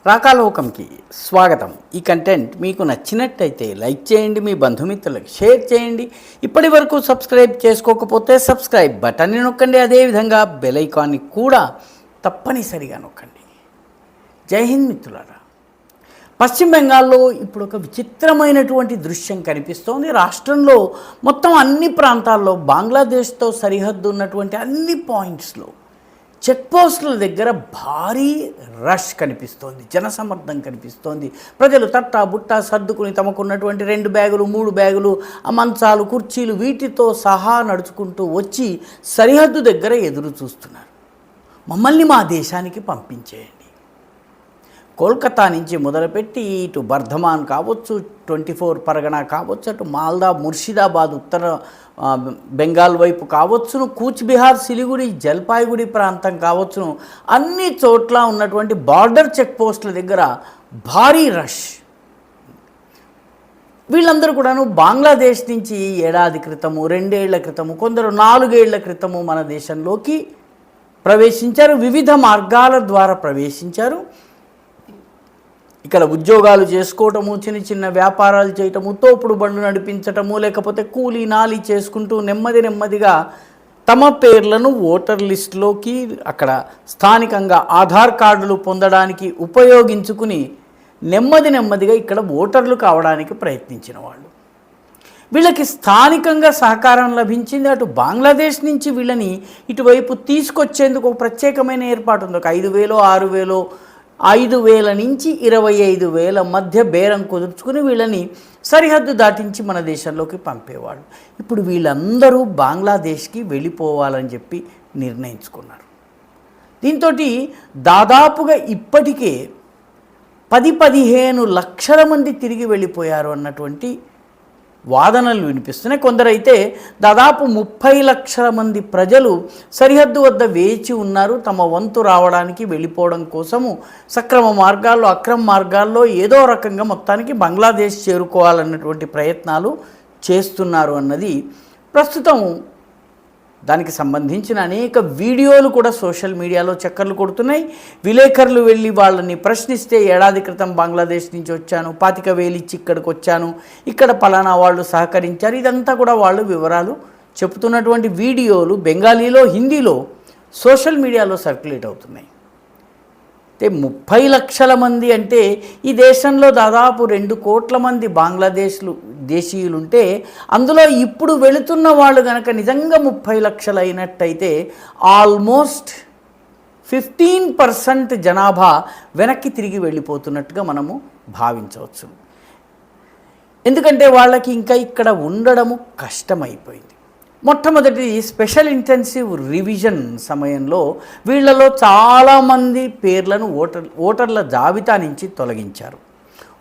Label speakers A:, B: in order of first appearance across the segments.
A: రాకాలోకంకి స్వాగతం. ఈ కంటెంట్ మీకు నచ్చినట్టయితే లైక్ చేయండి, మీ బంధుమిత్రులకు షేర్ చేయండి. ఇప్పటి వరకు సబ్స్క్రైబ్ చేసుకోకపోతే సబ్స్క్రైబ్ బటన్ని నొక్కండి. అదేవిధంగా బెల్ ఐకాన్ని కూడా తప్పనిసరిగా నొక్కండి. జై హింద్ మిత్రులారా. పశ్చిమ బెంగాల్లో ఇప్పుడు ఒక విచిత్రమైనటువంటి దృశ్యం కనిపిస్తోంది. రాష్ట్రంలో మొత్తం అన్ని ప్రాంతాల్లో బంగ్లాదేశ్తో సరిహద్దు ఉన్నటువంటి అన్ని పాయింట్స్లో చెక్ పోస్టుల దగ్గర భారీ రష్ కనిపిస్తోంది, జనసమ్మర్దం కనిపిస్తోంది. ప్రజలు తట్టా బుట్టా సర్దుకుని తమకున్నటువంటి 2 బ్యాగులు 3 బ్యాగులు, మంచాలు కుర్చీలు వీటితో సహా నడుచుకుంటూ వచ్చి సరిహద్దు దగ్గర ఎదురు చూస్తున్నారు. మమ్మల్ని మా దేశానికి పంపించేయండి. కోల్కతా నుంచి మొదలుపెట్టి ఇటు బర్ధమాన్ కావచ్చు, 24 పరగణ కావచ్చు, అటు మాల్దా ముర్షిదాబాద్ ఉత్తర బెంగాల్ వైపు కావచ్చును, కూచ్బిహార్ సిలిగుడి జల్పాయిగుడి ప్రాంతం కావచ్చును, అన్ని చోట్ల ఉన్నటువంటి బార్డర్ చెక్ పోస్టుల దగ్గర భారీ రష్. వీళ్ళందరూ కూడాను బంగ్లాదేశ్ నుంచి ఏడాది క్రితము, 2 ఏళ్ల క్రితము, కొందరు 4 ఏళ్ల క్రితము మన దేశంలోకి ప్రవేశించారు. వివిధ మార్గాల ద్వారా ప్రవేశించారు. ఇక్కడ ఉద్యోగాలు చేసుకోవటము, చిన్న చిన్న వ్యాపారాలు చేయటము, తోపుడు బండ్లు నడిపించటము, లేకపోతే కూలీ నాలి చేసుకుంటూ నెమ్మదిగా తమ పేర్లను ఓటర్ లిస్టులోకి అక్కడ స్థానికంగా ఆధార్ కార్డులు పొందడానికి ఉపయోగించుకుని నెమ్మదిగా ఇక్కడ ఓటర్లు కావడానికి ప్రయత్నించిన వాళ్ళు. వీళ్ళకి స్థానికంగా సహకారం లభించింది. అటు బంగ్లాదేశ్ నుంచి వీళ్ళని ఇటువైపు తీసుకొచ్చేందుకు ఒక ప్రత్యేకమైన ఏర్పాటు ఉంది. ఒక 5,000 6,000 5,000 నుంచి 25,000 మధ్య బేరం కుదుర్చుకుని వీళ్ళని సరిహద్దు దాటించి మన దేశంలోకి పంపేవాళ్ళు. ఇప్పుడు వీళ్ళందరూ బంగ్లాదేశ్కి వెళ్ళిపోవాలని చెప్పి నిర్ణయించుకున్నారు. దీంతో దాదాపుగా ఇప్పటికే 10-15 లక్షల మంది తిరిగి వెళ్ళిపోయారు అన్నటువంటి వాదనలు వినిపిస్తున్నాయి. కొందరైతే దాదాపు 30 లక్షల మంది ప్రజలు సరిహద్దు వద్ద వేచి ఉన్నారు. తమ వంతు రావడానికి వెళ్ళిపోవడం కోసము సక్రమ మార్గాల్లో అక్రమ మార్గాల్లో ఏదో రకంగా మొత్తానికి బంగ్లాదేశ్ చేరుకోవాలన్నటువంటి ప్రయత్నాలు చేస్తున్నారు అన్నది ప్రస్తుతం. దానికి సంబంధించిన అనేక వీడియోలు కూడా సోషల్ మీడియాలో చక్కర్లు కొడుతున్నాయి. విలేకరులు వెళ్ళి వాళ్ళని ప్రశ్నిస్తే, ఏడాది క్రితం బంగ్లాదేశ్ నుంచి వచ్చాను, 25,000 ఇచ్చి ఇక్కడికి వచ్చాను, ఇక్కడ పలానా వాళ్ళు సహకరించారు, ఇదంతా కూడా వాళ్ళు వివరాలు చెప్తున్నటువంటి వీడియోలు బెంగాలీలో, హిందీలో సోషల్ మీడియాలో సర్క్యులేట్ అవుతున్నాయి. అంటే 30 లక్షల మంది అంటే ఈ దేశంలో దాదాపు 2 కోట్ల మంది దేశీయులుంటే అందులో ఇప్పుడు వెళుతున్న వాళ్ళు కనుక నిజంగా 30 లక్షలు అయినట్టయితే ఆల్మోస్ట్ 15% జనాభా వెనక్కి తిరిగి వెళ్ళిపోతున్నట్టుగా మనము భావించవచ్చు. ఎందుకంటే వాళ్ళకి ఇంకా ఇక్కడ ఉండడము కష్టమైపోయింది. మొట్టమొదటి స్పెషల్ ఇంటెన్సివ్ రివిజన్ సమయంలో వీళ్ళలో చాలామంది పేర్లను ఓటర్ల జాబితా నుంచి తొలగించారు.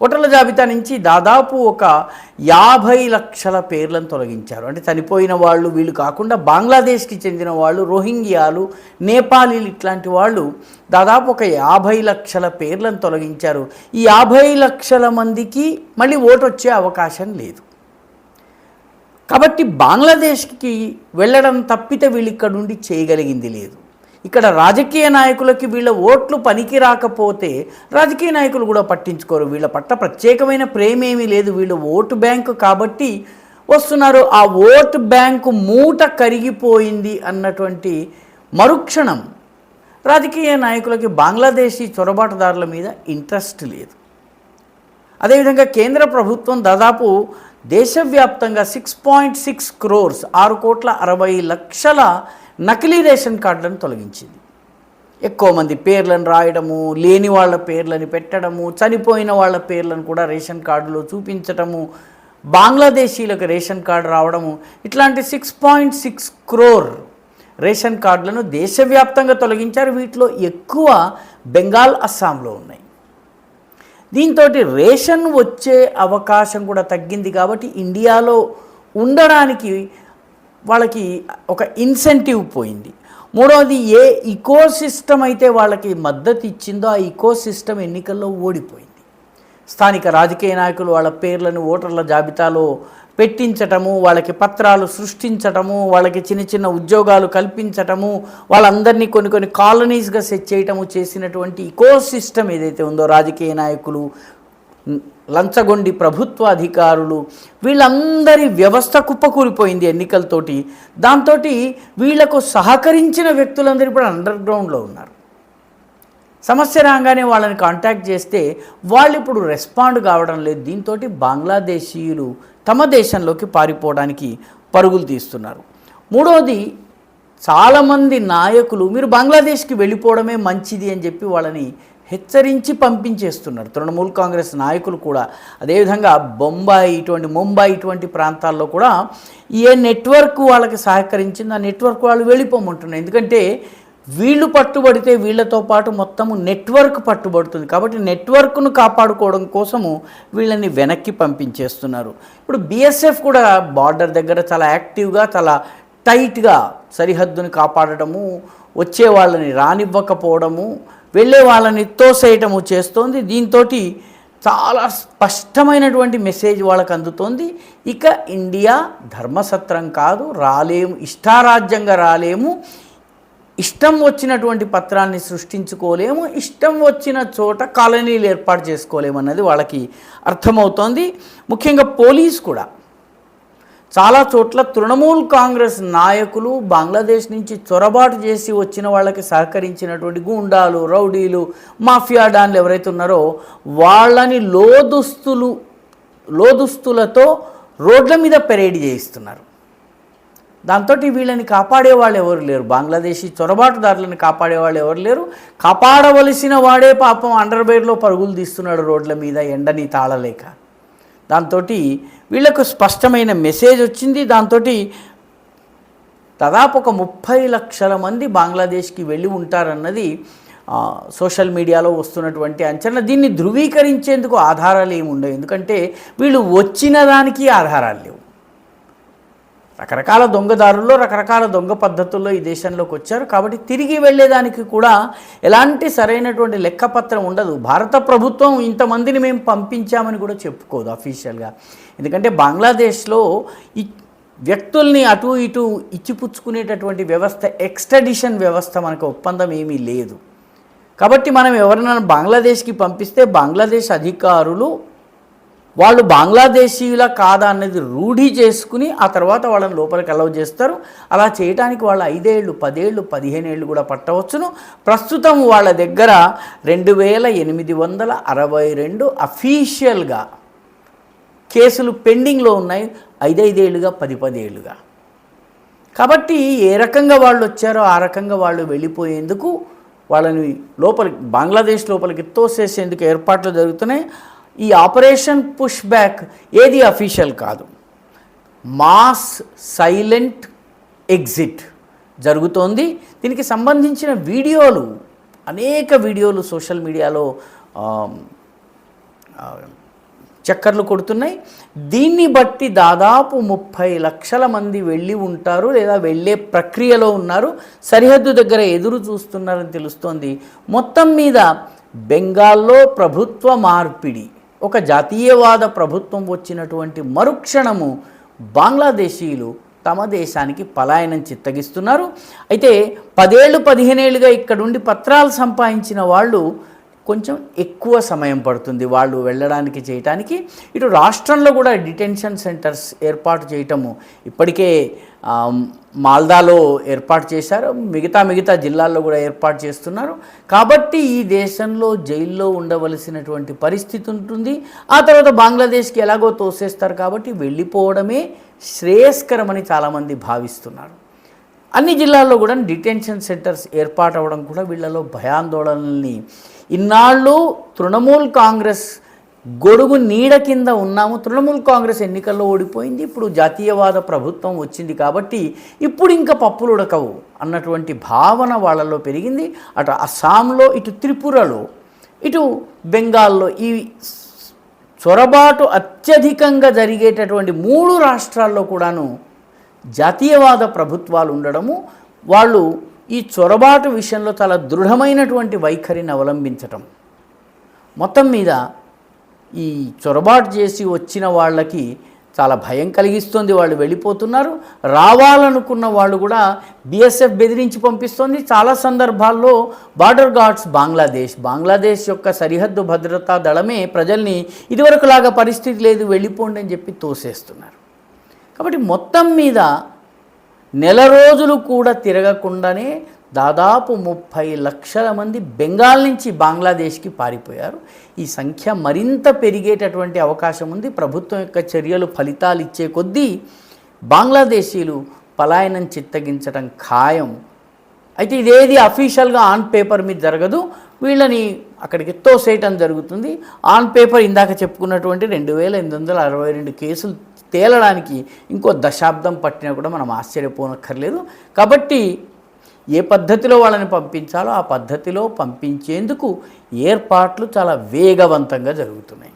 A: ఓటర్ల జాబితా నుంచి దాదాపు ఒక 50 లక్షల పేర్లను తొలగించారు. అంటే చనిపోయిన వాళ్ళు వీళ్ళు కాకుండా బంగ్లాదేశ్కి చెందిన వాళ్ళు, రోహింగ్యాలు, నేపాలీలు ఇట్లాంటి వాళ్ళు దాదాపు ఒక 50 లక్షల పేర్లను తొలగించారు. ఈ 50 లక్షల మందికి మళ్ళీ ఓటు వచ్చే అవకాశం లేదు. కాబట్టి బంగ్లాదేశ్కి వెళ్ళడం తప్పితే వీళ్ళు ఇక్కడ నుండి చేయగలిగింది లేదు. ఇక్కడ రాజకీయ నాయకులకి వీళ్ళ ఓట్లు పనికి రాకపోతే రాజకీయ నాయకులు కూడా పట్టించుకోరు. వీళ్ళ పట్ల ప్రత్యేకమైన ప్రేమ ఏమీ లేదు. వీళ్ళు ఓటు బ్యాంకు కాబట్టి వస్తున్నారు. ఆ ఓటు బ్యాంకు మూట కరిగిపోయింది అన్నటువంటి మరుక్షణం రాజకీయ నాయకులకి బంగ్లాదేశీ చొరబాటుదారుల మీద ఇంట్రెస్ట్ లేదు. అదేవిధంగా కేంద్ర ప్రభుత్వం దాదాపు దేశవ్యాప్తంగా 6.6 crores 6,60,00,000 నకిలీ రేషన్ కార్డులను తొలగించింది. ఎక్కువ మంది పేర్లను రాయడము, లేని వాళ్ళ పేర్లని పెట్టడము, చనిపోయిన వాళ్ళ పేర్లను కూడా రేషన్ కార్డులో చూపించటము, బంగ్లాదేశీలకు రేషన్ కార్డు రావడము, ఇట్లాంటి 6.6 crore రేషన్ కార్డులను దేశవ్యాప్తంగా తొలగించారు. వీటిలో ఎక్కువ బెంగాల్, అస్సాంలో ఉన్నాయి. దీంతో రేషన్ వచ్చే అవకాశం కూడా తగ్గింది. కాబట్టి ఇండియాలో ఉండడానికి వాళ్ళకి ఒక ఇన్సెంటివ్ పోయింది. మూడవది, ఏ ఇకోసిస్టమ్ అయితే వాళ్ళకి మద్దతు ఇచ్చిందో ఆ ఇకోసిస్టమ్ ఎన్నికల్లో ఓడిపోయింది. స్థానిక రాజకీయ నాయకులు వాళ్ళ పేర్లను ఓటర్ల జాబితాలో పెట్టించటము, వాళ్ళకి పత్రాలు సృష్టించటము, వాళ్ళకి చిన్న చిన్న ఉద్యోగాలు కల్పించటము, వాళ్ళందరినీ కొన్ని కాలనీస్గా సెట్ చేయటము చేసినటువంటి ఇకోసిస్టమ్ ఏదైతే ఉందో రాజకీయ నాయకులు, లంచగొండి ప్రభుత్వ అధికారులు, వీళ్ళందరి వ్యవస్థ కుప్పకూలిపోయింది ఎన్నికలతోటి. దాంతో వీళ్లకు సహకరించిన వ్యక్తులందరూ ఇప్పుడు అండర్ గ్రౌండ్లో ఉన్నారు. సమస్య రాగానే వాళ్ళని కాంటాక్ట్ చేస్తే వాళ్ళు ఇప్పుడు రెస్పాండ్ కావడం లేదు. దీంతో బంగ్లాదేశీయులు తమ దేశంలోకి పారిపోవడానికి పరుగులు తీస్తున్నారు. మూడవది, చాలామంది నాయకులు మీరు బంగ్లాదేశ్కి వెళ్ళిపోవడమే మంచిది అని చెప్పి వాళ్ళని హెచ్చరించి పంపించేస్తున్నారు. తృణమూల్ కాంగ్రెస్ నాయకులు కూడా అదేవిధంగా ముంబై ఇటువంటి ప్రాంతాల్లో కూడా ఏ నెట్వర్క్ వాళ్ళకి సహకరించింది ఆ నెట్వర్క్ వాళ్ళు వెళ్ళిపోమంటున్నారు. ఎందుకంటే వీళ్ళు పట్టుబడితే వీళ్ళతో పాటు మొత్తము నెట్వర్క్ పట్టుబడుతుంది. కాబట్టి నెట్వర్క్ను కాపాడుకోవడం కోసము వీళ్ళని వెనక్కి పంపించేస్తున్నారు. ఇప్పుడు బీఎస్ఎఫ్ కూడా బార్డర్ దగ్గర చాలా యాక్టివ్గా, చాలా టైట్గా సరిహద్దుని కాపాడటము, వచ్చే వాళ్ళని రానివ్వకపోవడము, వెళ్ళే వాళ్ళని తోసేయటము చేస్తోంది. దీంతో చాలా స్పష్టమైనటువంటి మెసేజ్ వాళ్ళకు అందుతోంది. ఇక ఇండియా ధర్మసత్రం కాదు, రాలేము, ఇష్టారాజ్యంగా రాలేము, ఇష్టం వచ్చినటువంటి పత్రాన్ని సృష్టించుకోలేము, ఇష్టం వచ్చిన చోట కాలనీలు ఏర్పాటు చేసుకోలేము అన్నది వాళ్ళకి అర్థమవుతోంది. ముఖ్యంగా పోలీస్ కూడా చాలా చోట్ల తృణమూల్ కాంగ్రెస్ నాయకులు బంగ్లాదేశ్ నుంచి చొరబాటు చేసి వచ్చిన వాళ్ళకి సహకరించినటువంటి గూండాలు, రౌడీలు, మాఫియా డాన్లు ఎవరైతే ఉన్నారో వాళ్ళని లోదుస్తులతో రోడ్ల మీద పెరేడ్ చేయిస్తున్నారు. దాంతో వీళ్ళని కాపాడేవాళ్ళు ఎవరు లేరు. బంగ్లాదేశీ చొరబాటుదారులను కాపాడేవాళ్ళు ఎవరు లేరు. కాపాడవలసిన వాడే పాపం అండర్వేర్లో పరుగులు తీస్తున్నాడు రోడ్ల మీద, ఎండని తాళలేక. దాంతో వీళ్లకు స్పష్టమైన మెసేజ్ వచ్చింది. దాంతో దాదాపు ఒక 30 లక్షల మంది బంగ్లాదేశ్కి వెళ్ళి ఉంటారన్నది సోషల్ మీడియాలో వస్తున్నటువంటి అంచనా. దీన్ని ధృవీకరించేందుకు ఆధారాలు ఏమి ఉండవు. ఎందుకంటే వీళ్ళు వచ్చిన దానికి ఆధారాలు లేవు. రకరకాల దొంగదారుల్లో రకరకాల దొంగ పద్ధతుల్లో ఈ దేశంలోకి వచ్చారు. కాబట్టి తిరిగి వెళ్ళేదానికి కూడా ఎలాంటి సరైనటువంటి లెక్కపత్రం ఉండదు. భారత ప్రభుత్వం ఇంతమందిని మేము పంపించామని కూడా చెప్పుకోదు అఫీషియల్గా. ఎందుకంటే బంగ్లాదేశ్లో ఈ వ్యక్తుల్ని అటు ఇటు ఇచ్చిపుచ్చుకునేటటువంటి వ్యవస్థ, ఎక్స్ట్రాడిషన్ వ్యవస్థ మనకు ఒప్పందం ఏమీ లేదు. కాబట్టి మనం ఎవరైనా బంగ్లాదేశ్కి పంపిస్తే బంగ్లాదేశ్ అధికారులు వాళ్ళు బంగ్లాదేశీయుల కాదా అన్నది రూఢి చేసుకుని ఆ తర్వాత వాళ్ళని లోపలికి అలౌ చేస్తారు. అలా చేయడానికి వాళ్ళ 5 ఏళ్ళు, 10 ఏళ్ళు, 15 ఏళ్ళు కూడా పట్టవచ్చును. ప్రస్తుతం వాళ్ళ దగ్గర 2862 అఫీషియల్గా కేసులు పెండింగ్లో ఉన్నాయి. 5 ఏళ్ళుగా, 10 ఏళ్ళుగా. కాబట్టి ఏ రకంగా వాళ్ళు వచ్చారో ఆ రకంగా వాళ్ళు వెళ్ళిపోయేందుకు, వాళ్ళని బంగ్లాదేశ్ లోపలికి తోసేసేందుకు ఏర్పాట్లు జరుగుతున్నాయి. ఈ ఆపరేషన్ పుష్ బ్యాక్ ఏది అఫీషియల్ కాదు, మాస్ సైలెంట్ ఎగ్జిట్ జరుగుతోంది. దీనికి సంబంధించిన అనేక వీడియోలు సోషల్ మీడియాలో చక్కర్లు కొడుతున్నాయి. దీన్ని బట్టి దాదాపు 30 లక్షల మంది వెళ్ళి ఉంటారు లేదా వెళ్ళే ప్రక్రియలో ఉన్నారు. సరిహద్దు దగ్గర ఎదురు చూస్తున్నారని తెలుస్తోంది. మొత్తం మీద బెంగాల్లో ప్రభుత్వ మార్పిడి, ఒక జాతీయవాద ప్రభుత్వం వచ్చినటువంటి మరుక్షణము బంగ్లాదేశీయులు తమ దేశానికి పలాయనం చిత్తగిస్తున్నారు. అయితే 10 ఏళ్ళు 15 ఏళ్ళుగా ఇక్కడుండి పత్రాలు సంపాదించిన వాళ్ళు కొంచెం ఎక్కువ సమయం పడుతుంది వాళ్ళు వెళ్ళడానికి, చేయటానికి. ఇటు రాష్ట్రంలో కూడా డిటెన్షన్ సెంటర్స్ ఏర్పాటు చేయటము ఇప్పటికే మాల్దాలో ఏర్పాటు చేశారు, మిగతా జిల్లాల్లో కూడా ఏర్పాటు చేస్తున్నారు. కాబట్టి ఈ దేశంలో జైల్లో ఉండవలసినటువంటి పరిస్థితి ఉంటుంది. ఆ తర్వాత బంగ్లాదేశ్కి ఎలాగో తోసేస్తారు. కాబట్టి వెళ్ళిపోవడమే శ్రేయస్కరమని చాలామంది భావిస్తున్నారు. అన్ని జిల్లాల్లో కూడా డిటెన్షన్ సెంటర్స్ ఏర్పాటు అవ్వడం కూడా వీళ్ళలో భయాందోళనల్ని, ఇన్నాళ్ళు తృణమూల్ కాంగ్రెస్ గొడుగు నీడ కింద ఉన్నాము, తృణమూల్ కాంగ్రెస్ ఎన్నికల్లో ఓడిపోయింది, ఇప్పుడు జాతీయవాద ప్రభుత్వం వచ్చింది కాబట్టి ఇప్పుడు ఇంకా పప్పులు ఉడకవు అన్నటువంటి భావన వాళ్ళలో పెరిగింది. అటు అస్సాంలో, ఇటు త్రిపురలో, ఇటు బెంగాల్లో ఈ చొరబాటు అత్యధికంగా జరిగేటటువంటి 3 రాష్ట్రాల్లో కూడాను జాతీయవాద ప్రభుత్వాలు ఉండడము, వాళ్ళు ఈ చొరబాటు విషయంలో చాలా దృఢమైనటువంటి వైఖరిని అవలంబించటం, మొత్తం మీద ఈ చొరబాటు చేసి వచ్చిన వాళ్ళకి చాలా భయం కలిగిస్తుంది. వాళ్ళు వెళ్ళిపోతున్నారు. రావాలనుకున్న వాళ్ళు కూడా బీఎస్ఎఫ్ బెదిరించి పంపిస్తోంది. చాలా సందర్భాల్లో బార్డర్ గార్డ్స్ బంగ్లాదేశ్ యొక్క సరిహద్దు భద్రతా దళమే ప్రజల్ని ఇదివరకులాగా పరిస్థితి లేదు వెళ్ళిపోండి అని చెప్పి తోసేస్తున్నారు. కాబట్టి మొత్తం మీద నెల రోజులు కూడా తిరగకుండానే దాదాపు 30 లక్షల మంది బెంగాల్ నుంచి బంగ్లాదేశ్కి పారిపోయారు. ఈ సంఖ్య మరింత పెరిగేటటువంటి అవకాశం ఉంది. ప్రభుత్వం యొక్క చర్యలు ఫలితాలు ఇచ్చే కొద్దీ బంగ్లాదేశీలు పలాయనం చిత్తగించడం ఖాయం. అయితే ఇదేది అఫీషియల్గా ఆన్ పేపర్ మీద జరగదు. వీళ్ళని అక్కడికి తోసేయటం జరుగుతుంది. ఆన్ పేపర్ ఇందాక చెప్పుకున్నటువంటి 2862 కేసులు తేలడానికి ఇంకో దశాబ్దం పట్టినా కూడా మనం ఆశ్చర్యపోనక్కర్లేదు. కాబట్టి ఏ పద్ధతిలో వాళ్ళని పంపించాలో ఆ పద్ధతిలో పంపించేందుకు ఏర్పాట్లు చాలా వేగవంతంగా జరుగుతున్నాయి.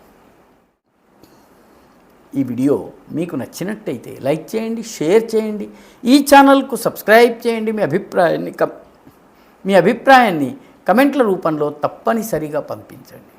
A: ఈ వీడియో మీకు నచ్చినట్టయితే లైక్ చేయండి, షేర్ చేయండి, ఈ ఛానల్కు సబ్స్క్రైబ్ చేయండి. మీ అభిప్రాయాన్ని కమెంట్ల రూపంలో తప్పనిసరిగా పంపించండి.